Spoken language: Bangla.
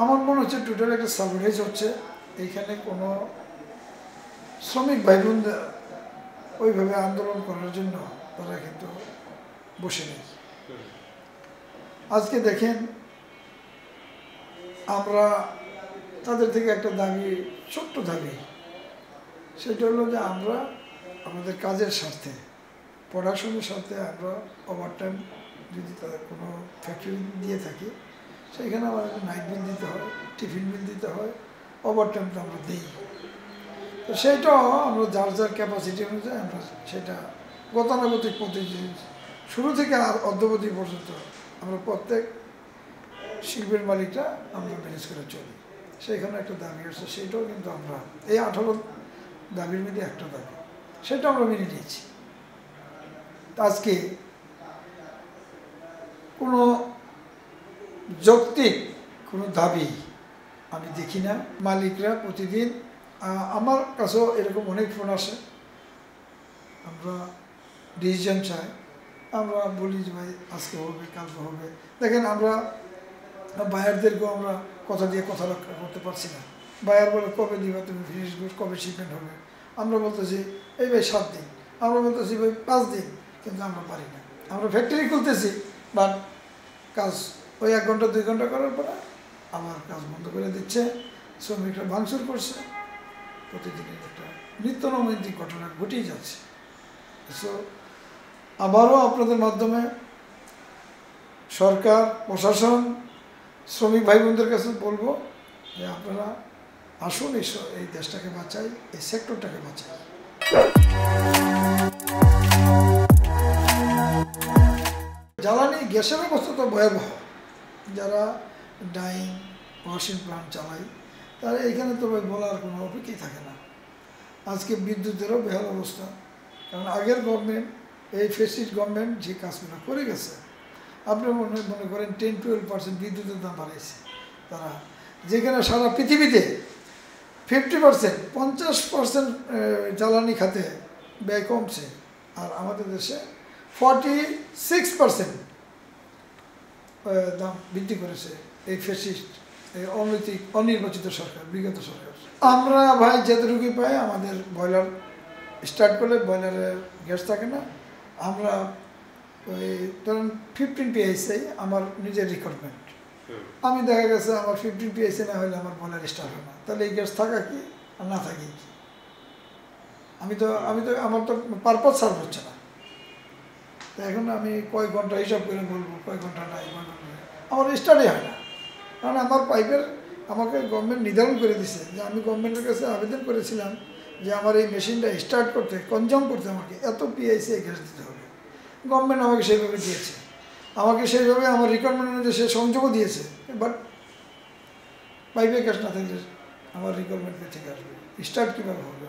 আমার মনে হচ্ছে টোটাল একটা সাবরেজ হচ্ছে। এইখানে কোনো শ্রমিক ভাই বোনদের ওইভাবে আন্দোলন করার জন্য তারা কিন্তু বসে নেই। আজকে দেখেন আমরা তাদের থেকে একটা দাবি, ছোট্ট দাবি, সেটা হলো যে আমরা আমাদের কাজের স্বার্থে, প্রোডাকশনের স্বার্থে আমরা ওভারটাইম যদি তাদের কোনো ফ্যাক্টরি দিয়ে থাকি সেইখানে আমাদের নাইট বিল দিতে হয়, টিফিন বিল দিতে হয়, ওভারটাইমটা আমরা দিই। তো সেইটাও আমরা যার যার ক্যাপাসিটি অনুযায়ী আমরা সেটা গতানুগতিক পদ্ধতি শুরু থেকে আর অদ্যবধি পর্যন্ত আমরা প্রত্যেক শিল্পের মালিকরা আমরা ম্যানেজ করে চলি। সেইখানে একটা দাবি আছে, সেটাও কিন্তু আমরা এই 18 দাবির মধ্যে একটা দাবি, সেটা আমরা মেনে নিয়েছি। আজকে কোনো যৌক্তিক কোনো দাবি আমি দেখি না। মালিকরা প্রতিদিন, আমার কাছেও এরকম অনেক ফোন আসে, আমরা ডিসিশন চাই, আমরা বলি যে ভাই আজকে হবে, কালকে হবে। দেখেন আমরা বায়ারদেরকেও আমরা কথা দিয়ে কথা রক্ষা করতে পারছি না। বায়ার বলে কবে দিবা তুমি ফিনিশ গুড, কবে শিপমেন্ট হবে। আমরা বলতেছি এই ভাই 7 দিন, আমরা বলতেছি ভাই 5 দিন, কিন্তু আমরা পারি না। আমরা ফ্যাক্টরি খুলতেছি, বাট কাজ ওই 1 ঘন্টা 2 ঘন্টা করার পরে আমার কাজ বন্ধ করে দিচ্ছে, শ্রমিকরা ভাঙচুর করছে। প্রতিদিনের একটা নিত্য নৈমিত্তিক ঘটনা ঘটেই যাচ্ছে। সো আবারও আপনাদের মাধ্যমে সরকার, প্রশাসন, শ্রমিক ভাই বোনদের কাছে বলবো যে আপনারা আসুন, এই দেশটাকে বাঁচাই, এই সেক্টরটাকে বাঁচাই। জ্বালানি গ্যাসের অবস্থা তো ভয়াবহ। যারা ডাইং ওয়াশিং প্লান্ট চালায় তারা এখানে তো বলার কোনো অপেক্ষাই থাকে না। আজকে বিদ্যুতেরও বেহাল অবস্থা, কারণ আগের গভর্নমেন্ট, এই ফেসিস্ট গভর্নমেন্ট যে কাজগুলো করে গেছে, আপনি মনে করেন 10-12% বিদ্যুতের দাম বাড়াইছে তারা, যেখানে সারা পৃথিবীতে 50%, 50% জ্বালানি খাতে ব্যয় কমছে, আর আমাদের দেশে 46% দাম বৃদ্ধি করেছে এই ফেসিস্ট, এই অনৈতিক অনির্বাচিত সরকার, বিগত সরকার। আমরা ভাই যেটুকুই পাই, আমাদের বয়লার স্টার্ট করলে বয়লারে গ্যাস থাকে না, আমরা ওই ধরেন 15 PSI আমার নিজের রিকোয়ারমেন্ট, আমি দেখা গেছে আমার 15 PSI না হলে আমার বয়লার স্টার্ট হয় না। তাহলে এই গ্যাস থাকা কি আর না থাকে কি? আমি তো আমার তো পারপাস সার্ভ হচ্ছে না। তো এখন আমি কয়েক ঘন্টা হিসাব করে বলবো কয়েক ঘন্টা নাই, আমার স্টার্টই হয় না। কারণ আমার পাইপের আমাকে গভর্নমেন্ট নির্ধারণ করে দিছে যে আমি গভর্নমেন্টের কাছে আবেদন করেছিলাম যে আমার এই মেশিনটা স্টার্ট করতে, কনজিউম করতে আমাকে এত PSI গ্যাস দিতে হবে। গভর্নমেন্ট আমাকে সেইভাবে দিয়েছে, আমাকে সেইভাবে আমার রিকোয়ারমেন্ট অনুযায়ী সে সংযোগও দিয়েছে, বাট পাইপে গ্যাস না থাকলে আমার রিকোয়ারমেন্ট থেকে আসবে, স্টার্ট কীভাবে হবে?